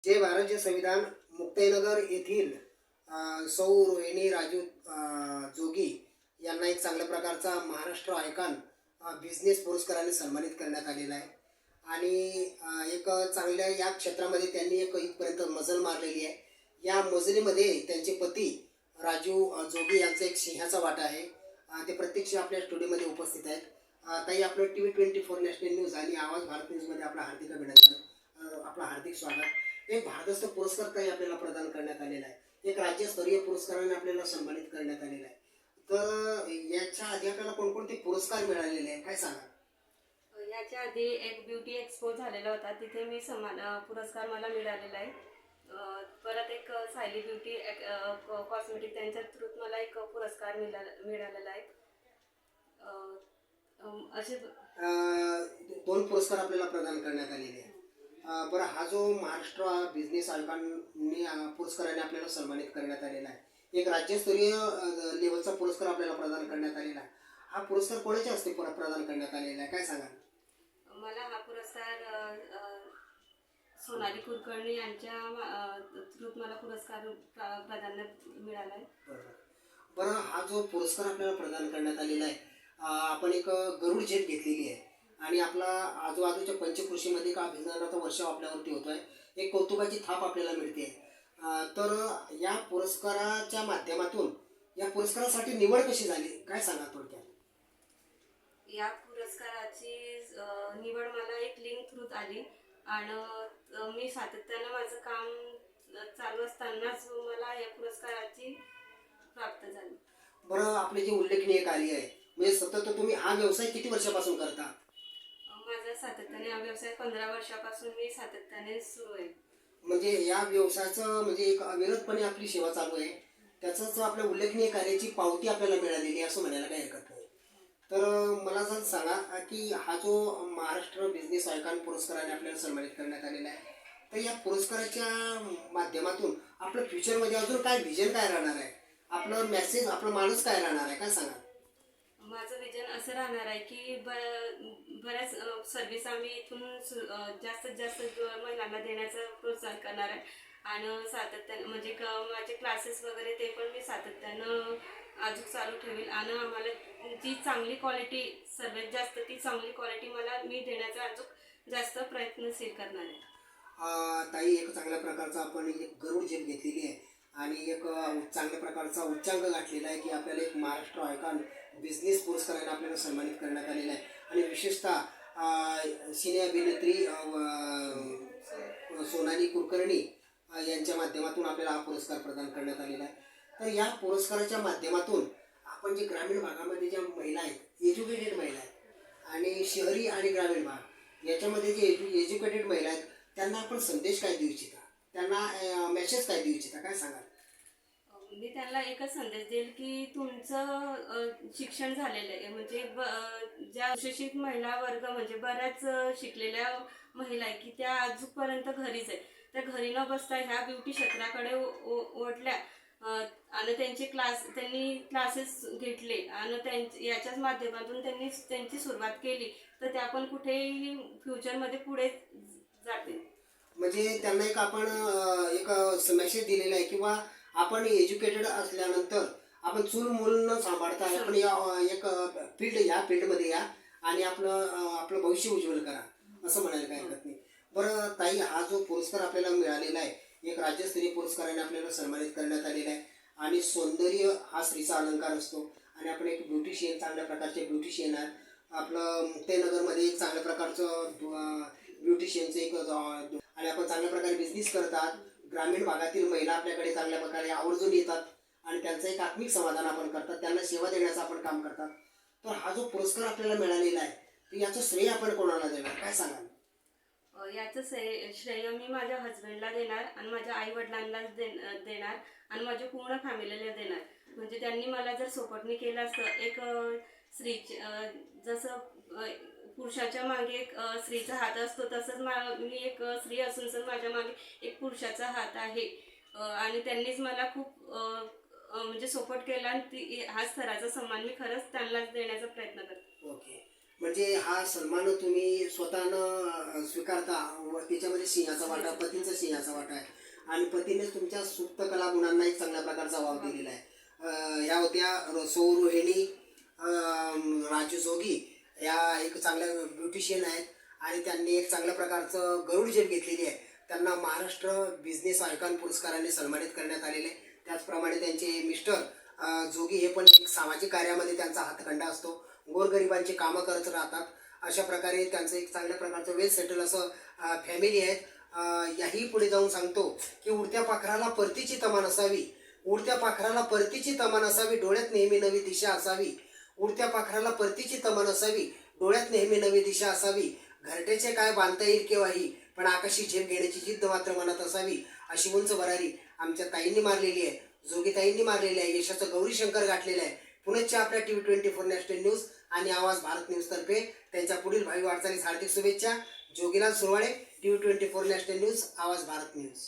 जे भारतीय संविधान मुक्ताईनगर येथील सौ रोहिणी राजू जोगी यांना एक चांगल्या प्रकारचा महाराष्ट्र आयकॉन बिझनेस पुरस्काराने सन्मानित करण्यात आलेला आहे. आणि एक चांगल्या या क्षेत्रामध्ये त्यांनी एक इथपर्यंत मजल मारलेली आहे. या मजलीमध्ये त्यांचे पती राजू जोगी यांचा एक सिंहाचा वाटा आहे. ते प्रत्यक्ष आपल्या स्टुडिओमध्ये उपस्थित आहेत. ताई, आपलं TV24 नॅशनल न्यूज आणि आवाज भारत न्यूजमध्ये आपलं हार्दिक अभिनंदन, आपलं हार्दिक स्वागत. एक भारतस्थ पुरस्कार ताई आपल्याला प्रदान करण्यात आलेला आहे. एक राज्यस्तरीय पुरस्काराने आपल्याला सन्मानित करण्यात आलेला आहे. तर याच्या आधी आपल्याला कोणकोणते पुरस्कार मिळालेले आहे, काय सांगा? याच्या आधी एक ब्युटी एक्सपो झालेला होता, तिथे मी पुरस्कार मला मिळालेला आहे. परत एक सायली ब्युटी कॉस्मेटिक त्यांच्या थ्रूत मला एक पुरस्कार मिळालेला आहे. असे दोन पुरस्कार आपल्याला प्रदान करण्यात आलेले आहे. बरं, हा जो महाराष्ट्र बिझनेस आयकॉनने पुरस्काराने आपल्याला सन्मानित करण्यात आलेला आहे, एक राज्यस्तरीय लेवलचा पुरस्कार आपल्याला प्रदान करण्यात आलेला आहे. हा पुरस्कार कोणाच्या हस्ते प्रदान करण्यात आलेला आहे, काय सांगा? मला हा पुरस्कार सोनाली कुलकर्णी यांच्या थ्रूत मला पुरस्कार प्राधान्य मिळाला आहे. बरं, हा जो पुरस्कार आपल्याला प्रदान करण्यात आलेला आहे, आपण एक गरुड झेप घेतलेली आहे आणि आपला आजूबाजूच्या पंचकृषीमध्ये का अभियानाचा वर्षाव आपल्यावरती होतोय, एक कौतुकाची थाप आपल्याला मिळते. तर या पुरस्काराच्या माध्यमातून या पुरस्कारासाठी निवड कशी झाली, काय सांगा थोडक्यात? या पुरस्काराची निवड मला एक लिंक थ्रूत आली आणि मी सातत्यानं माझं काम चालू असतानाच मला या पुरस्काराची प्राप्त झाली. बरं, आपली जी उल्लेखनीय कार्य आहे, म्हणजे सतत तुम्ही हा व्यवसाय किती वर्षापासून करता? माझा सातत्याने हा व्यवसाय 15 वर्षापासून मी सातत्याने सुरू आहे. म्हणजे या व्यवसायाचं म्हणजे एक अविरतपणे आपली सेवा चालू आहे. त्याचंच आपल्या उल्लेखनीय कार्याची पावती आपल्याला मिळालेली आहे असं म्हणायला काही हरकत नाही. तर मला जर सांगा की हा जो महाराष्ट्र बिझनेस आयकॉन पुरस्काराने आपल्याला सन्मानित करण्यात आलेला आहे, तर या पुरस्काराच्या माध्यमातून आपलं फ्युचरमध्ये अजून काय विजन काय राहणार आहे, आपलं मेसेज, आपलं माणूस काय राहणार आहे, काय सांगा? माझं विजन असं राहणार आहे की बऱ्याच सर्व्हिस आम्ही इथून जास्तीत जास्त महिलांना देण्याचा प्रोत्साहन करणार आहे आणि सातत्यानं म्हणजे माझे क्लासेस वगैरे ते पण मी सातत्यानं अजून चालू ठेवेल आणि आम्हाला जी चांगली क्वालिटी, सर्वात जास्त ती चांगली क्वालिटी मी देण्याचा अजून जास्त प्रयत्नशील करणार आहे. ताई, एक चांगल्या प्रकारचा आपण एक गरुड झेप घेतलेली आहे आणि एक चांगल्या प्रकारचा उच्चांक गाठलेला आहे की आपल्याला एक महाराष्ट्र आयकॉन बिझनेस पुरस्काराने आपल्याला सन्मानित करण्यात आलेला आहे. आणि विशेषतः सिने अभिनेत्री सोनाली कुलकर्णी यांच्या माध्यमातून आपल्याला हा पुरस्कार प्रदान करण्यात आलेला आहे. तर या पुरस्काराच्या माध्यमातून आपण जे ग्रामीण भागामध्ये ज्या महिला आहेत, एज्युकेटेड महिला आहेत, आणि शहरी आणि ग्रामीण भाग याच्यामध्ये जे एज्युकेटेड महिला आहेत, त्यांना आपण संदेश काय देऊ इच्छिता, त्यांना मेसेज काय देऊ इच्छिता, काय सांगाल? मी त्यांना एकच संदेश देईल की तुमचं शिक्षण झालेलं आहे, म्हणजे ज्या सुशिक्षित महिला वर्ग म्हणजे बऱ्याच शिकलेल्या महिला आहे की त्या अजूनपर्यंत घरीच आहे. त्या घरी न बसता ह्या ब्युटी क्षेत्राकडे ओढल्या आणि त्यांनी क्लासेस घेतले आणि याच्याच माध्यमातून त्यांनी त्यांची सुरुवात केली, तर त्या पण कुठेही फ्युचरमध्ये पुढे जाते. म्हणजे त्यांना एक आपण एक मेसेज दिलेला आहे किंवा आपण एज्युकेटेड असल्यानंतर आपण चूल मूल न सांभाळता आपण एक ह्या फील्डमध्ये या आणि आपलं भविष्य उज्ज्वल करा असं म्हणायला काही हरकत नाही. बरं ताई, हा जो पुरस्कार आपल्याला मिळालेला आहे, एक राज्यस्तरीय पुरस्काराने आपल्याला सन्मानित करण्यात आलेला आहे आणि सौंदर्य हा स्त्रीचा अलंकार असतो आणि आपण एक ब्युटिशियन, चांगल्या प्रकारचे ब्युटिशियन आहे. आपलं मुक्ताईनगरमध्ये एक चांगल्या प्रकारचं ब्युटिशियनचं एक आणि आपण चांगल्या प्रकारे बिझनेस करतात. ग्रामीण भागातील महिला आपल्याकडे चांगल्या प्रकारे आवर्जून येतात आणि त्यांचं एक आत्मिक समाधान आपण करतात, त्यांना सेवा देण्याचं आपण काम करतात. तर हा जो पुरस्कार आपल्याला मिळालेला आहे, तर याचं श्रेय आपण कोणाला देणार, काय सांगाल? याचं श्रेय मी माझ्या हजबंडला देणार आणि माझ्या आई वडिलांना देणार आणि माझ्या पूर्ण फॅमिलीला देणार. म्हणजे त्यांनी मला जर सपोर्ट केलं असतं, एक स्त्री जसं पुरुषाच्या मागे एक स्त्रीचा हात असतो, तसंच मी एक स्त्री असून सर माझ्या मागे एक पुरुषाचा हात आहे आणि त्यांनीच मला खूप म्हणजे सपोर्ट केला आणि हा स्तराचा सन्मान मी खरंच त्यांनाच देण्याचा प्रयत्न करते. ओके. म्हणजे हा सन्मान तुम्ही स्वतःनं स्वीकारता व त्याच्यामध्ये सिंहाचा वाटा, पतींचा सिंहाचा वाटा आहे आणि पतीनेच तुमच्या सुप्त कला गुणांना एक चांगल्या प्रकारचा वाव दिलेला आहे. ह्या होत्या सौ रोहिणी राजू जोगी, या एक चांगल्या ब्युटिशियन आहेत आणि त्यांनी एक चांगल्या प्रकारचं गरुड जेल घेतलेली आहे. त्यांना महाराष्ट्र बिझनेस आयकॉन पुरस्काराने सन्मानित करण्यात आलेले आहे. त्याचप्रमाणे त्यांचे मिस्टर जोगी हे पण एक सामाजिक कार्यामध्ये त्यांचा हातखंडा असतो, गोरगरिबांची कामं करत राहतात. अशा प्रकारे त्यांचं एक चांगल्या प्रकारचं वेल सेटल असं फॅमिली आहे. याही पुढे जाऊन सांगतो की उडत्या पाखराला परतीची तमा नसावी, उडत्या पाखराला परतीची तमा नसावी, डोळ्यात नेहमी नवी दिशा असावी. उडत्या पाखराला परतीची तमा नसावी, डोळ्यात नेहमी नवी दिशा असावी. घरट्याचे काय बांधता येईल केव्हाही, पण आकाशी झेप घेण्याची जिद्द मात्र मनात असावी. अशी उंच भरारी आमच्या ताईंनी मारलेली आहे, जोगीताईंनी मारलेली आहे, यशाचं गौरी शंकर गाठलेलं आहे. पुण्याच्या आपल्या TV24 नॅशनल न्यूज आणि आवाज भारत न्यूज तर्फे त्यांच्या पुढील भावी वाटचालीस हार्दिक शुभेच्छा. Jogilal Surwade, TV24 national news, आवाज भारत न्यूज.